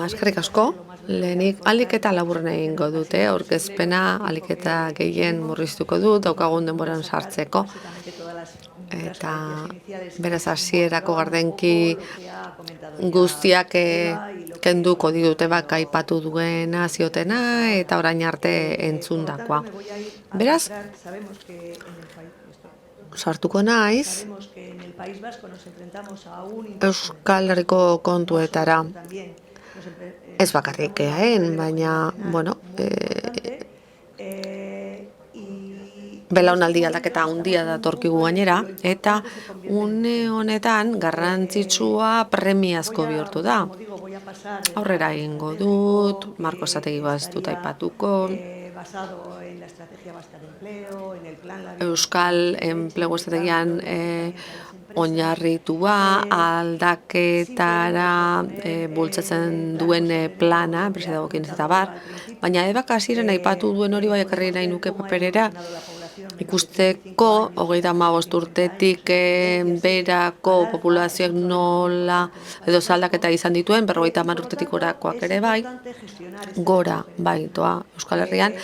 Eskerrik asko, lehenik alik eta laburren egingo dute, aurkezpena alik eta gehien murriztuko du, daukagun denboran sartzeko. Eta beraz hasierako gardenki guztiak kenduko ditute aipatu duena, ziotena, eta orain arte entzundakoa. Beraz, sartuko naiz Euskal Herriko kontuetara. Ez bakarrik baina, belaunaldi aldaketa handia datorkigu gainera, eta une honetan garrantzitsua premiazko bihurtu da. Aurrera egingo dut, Marko Esategi ez dut aipatuko, Euskal Enplegu Estrategian oinarritua aldaketara bultzatzen duen plana, enpresa dagokionez eta bar, baina Ebak hasieran aipatu duen hori bai ekarri nahi nuke paperera, ikusteko 35 urtetik berako populazioak nola edo aldaketa izan dituen, 50 urtetik gorakoak ere bai, gora bai doa Euskal Herrian,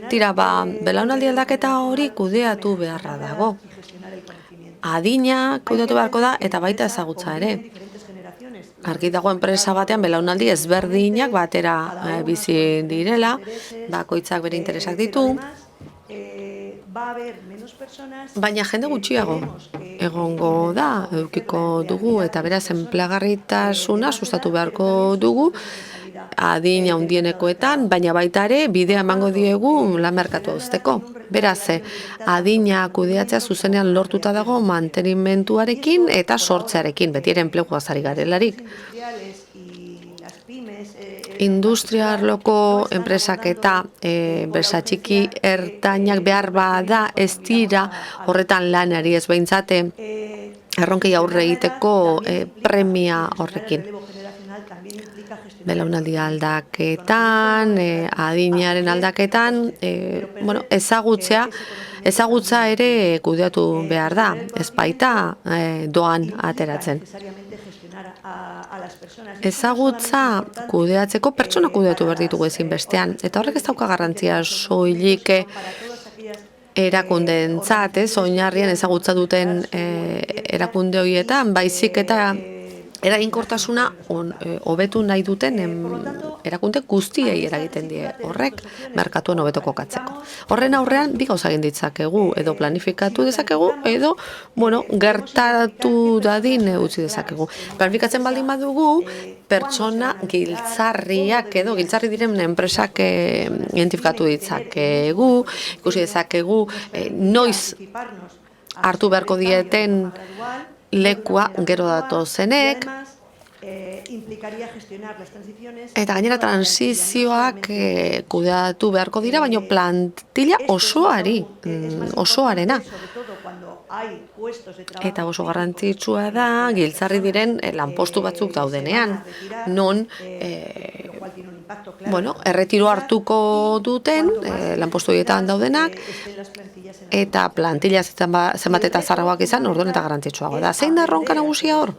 tira belaunaldi aldaketa hori kudeatu beharra dago. Adina kudeatu beharko da eta baita ezagutza ere. Argi dago enpresa batean belaunaldi ezberdinak batera bizi direla, bakoitzak bere interesak ditu, baina jende gutxiago egongo da, edukiko dugu, eta beraz enpleagarritasuna sustatu beharko dugu, adina handienekoetan, baina baita ere bidea emango diegu lan merkatua uzteko. Beraz, adina kudeatzea zuzenean lortuta dago mantenimenduarekin eta sortzearekin, beti ere enplegua ari garelarik. Industria arloko enpresak eta enpresa txiki ertainak behar bada ez dira horretan lanari ez behintzate erronkei aurre egiteko premia horrekin. Belaunaldi aldaketan, adinaren aldaketan, ezagutza ere kudeatu behar da, ez baita doan ateratzen. Ezagutza kudeatzeko pertsona kudeatu behar ditugu ezinbestean, eta horrek ez dauka garrantzia soilik erakundeentzat, oinarrian ezagutza duten erakunde horietan, baizik eta eraginkortasuna hobetu nahi duten erakunde guztiei eragiten die horrek merkatuan hobeto kokatzeko. Horren aurrean bi gauza egin ditzakegu, edo planifikatu dezakegu, edo gertatu dadin utzi dezakegu. Planifikatzen baldin badugu, pertsona giltzarriak edo giltzarri diren enpresak identifikatu ditzakegu, ikusi dezakegu noiz hartu beharko dieten lekua gero datozenek, eta gainera transizioak kudeatu beharko dira, baina plantilla osoarena. Eta oso garrantzitsua da, giltzarri diren lanpostu batzuk daudenean, non erretiro hartuko duten, lanpostu horietan daudenak, eta plantilla zenbat eta zarragoak izan, orduan eta garrantzitsuago da. Zein da erronka nagusia hor?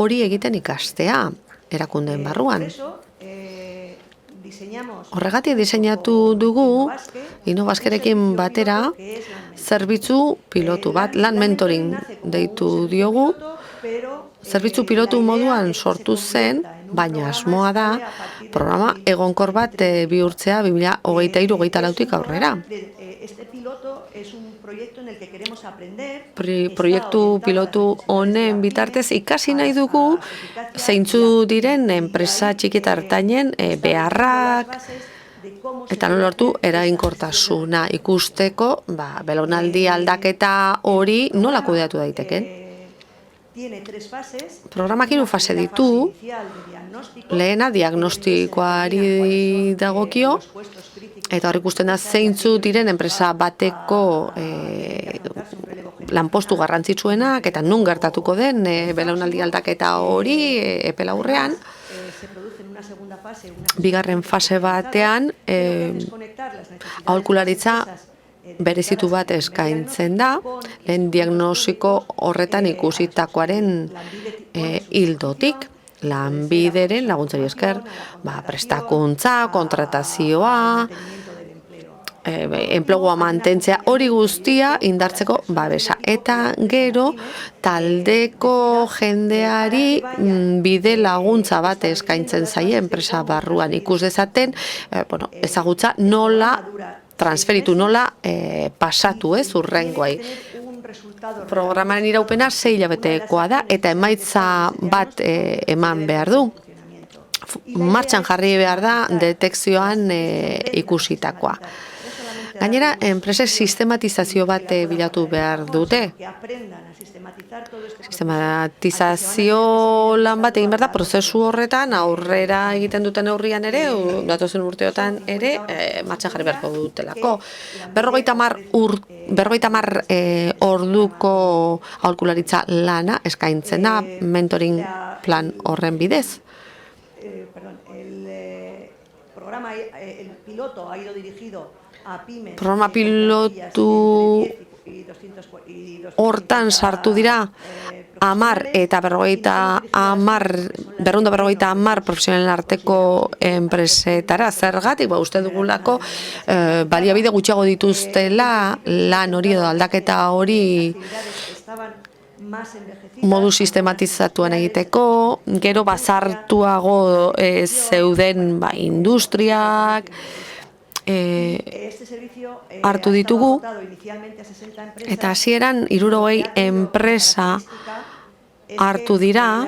Hori egiten ikastea, erakundeen barruan. Horregatik diseinatu dugu, Innobaskerekin batera, zerbitzu pilotu bat, lan mentoring deitu diogu, zerbitzu pilotu moduan sortu zen, baina asmoa da, programa egonkor bat bihurtzea 2023-2024 aurrera. Proiektu pilotu honen bitartez ikasi nahi dugu zeintzu diren enpresa txiki eta ertainen beharrak eta lortu eraginkortasuna ikusteko belaunaldi aldaketa hori nola kudeatu daiteken. Programak 3 fase ditu, lehena diagnostikoari dagokio, eta hor ikusten da zeintzu diren enpresa bateko lanpostu garrantzitsuenak, eta nun gertatuko den belaunaldi aldaketa hori epe laburrean. Bigarren fase batean, aholkularitza berezitu bat eskaintzen da, lehen diagnostiko horretan ikusitakoaren ildotik. lanbideren laguntzari esker, prestakuntza, kontratazioa, enplegua mantentzea, hori guztia indartzeko babesa. Eta gero taldeko jendeari bide laguntza bat eskaintzen zaie enpresa barruan ikus dezaten, ezagutza nola transferitu, nola pasatu hurrengoei. Programaren iraupena 6 hilabetekoa da eta emaitza bat eman behar du. Martxan jarri behar da detekzioan ikusitakoa. Gainera, enpresek sistematizazio bat bilatu behar dute. Sistematizazio lan bat egin behar da, prozesu horretan aurrera egiten duten neurrian ere, datozen urteotan ere, martxan jarri beharko dutelako. 50 orduko aholkularitza lana eskaintzen da mentoring plan horren bidez. Programa pilotu hortan sartu dira 10 eta 250 profesionalen arteko enpresetara. Zergatik, uste dugulako baliabide gutxiago dituztela lan hori edo aldaketa hori modu sistematizatuan egiteko, gero bazartuago zeuden industriak, hartu ditugu, eta hasieran 60 enpresa hartu dira,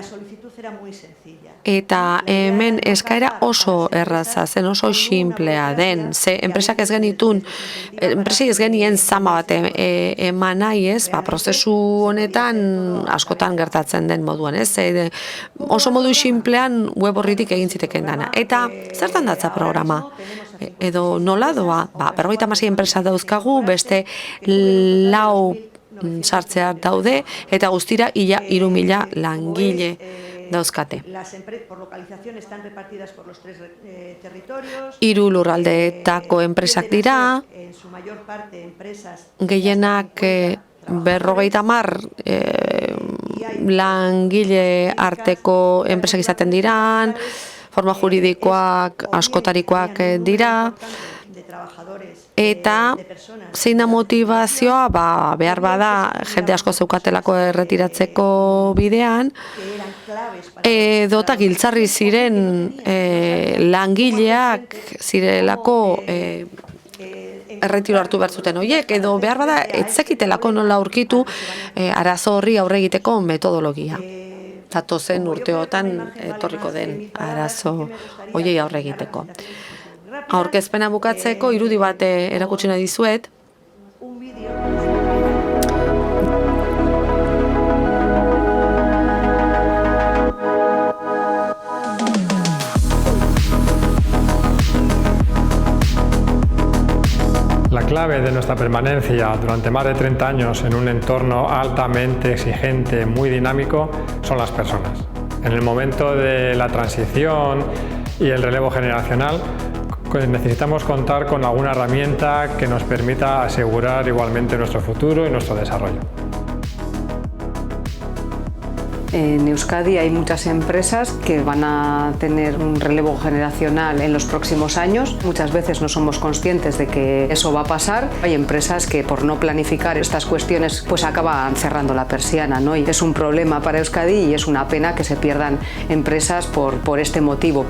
eta hemen eskaera oso erraza zen, oso xinplea den. Ze enpresak ez genien zama bat eman nahi ez, prozesu honetan askotan gertatzen den moduan ez. Oso modu xinplean web horritik egin ziteken dana. Eta zertan datza programa? Edo nola doa? 56 enpresa dauzkagu, beste 4 sartzea daude, eta guztira 3.000 langile dauzkate. 3 lurraldeetako enpresak dira, gehienak 50 langile arteko enpresak izaten diran, forma juridikoak askotarikoak dira, eta zein da motivazioa, behar bada jende asko zeukatelako erretiratzeko bidean, edota giltzarri ziren langileak zirelako erretiro hartu behar zuten horiek, edo behar bada etzekitelako nola aurkitu arazo horri aurre egiteko metodologia. Datozen urteotan etorriko den arazo horiei aurre egiteko. Aurkezpena bukatzeko irudi bat erakutsi nahi dizuet. La clave de nuestra permanencia durante más de 30 años en un entorno altamente exigente, muy dinámico, son las personas. En el momento de la transición y el relevo generacional, necesitamos contar con alguna herramienta que nos permita asegurar igualmente nuestro futuro y nuestro desarrollo. En Euskadi hay muchas empresas que van a tener un relevo generacional en los próximos años. Muchas veces no somos conscientes de que eso va a pasar. Hay empresas que por no planificar estas cuestiones pues acaban cerrando la persiana, ¿no? Y es un problema para Euskadi y es una pena que se pierdan empresas por este motivo.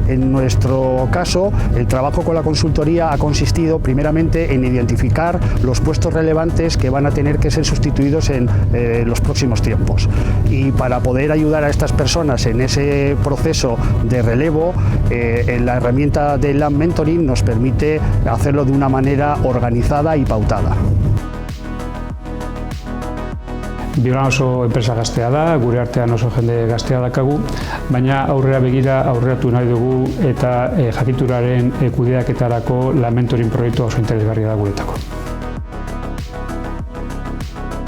En nuestro caso, el trabajo con la consultoría ha consistido primeramente en identificar los puestos relevantes que van a tener que ser sustituidos en los próximos tiempos. Y para poder ayudar a estas personas en ese proceso de relevo, la herramienta de Land Mentoring nos permite hacerlo de una manera organizada y pautada. Biolan oso enpresa gaztea da, gure artean oso jende gaztea dakagu, baina aurrera begira aurreratu nahi dugu eta jakituraren kudeaketarako Land Mentoring proiektu oso interesgarria da guretako.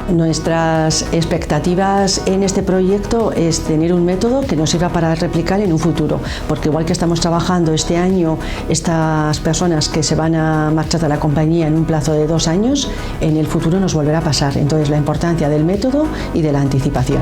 Nuestras expectativas en este proyecto es tener un método que nos sirva para replicar en un futuro, porque igual que estamos trabajando este año, estas personas que se van a marchar de la compañía en un plazo de 2 años, en el futuro nos volverá a pasar. Entonces, la importancia del método y de la anticipación.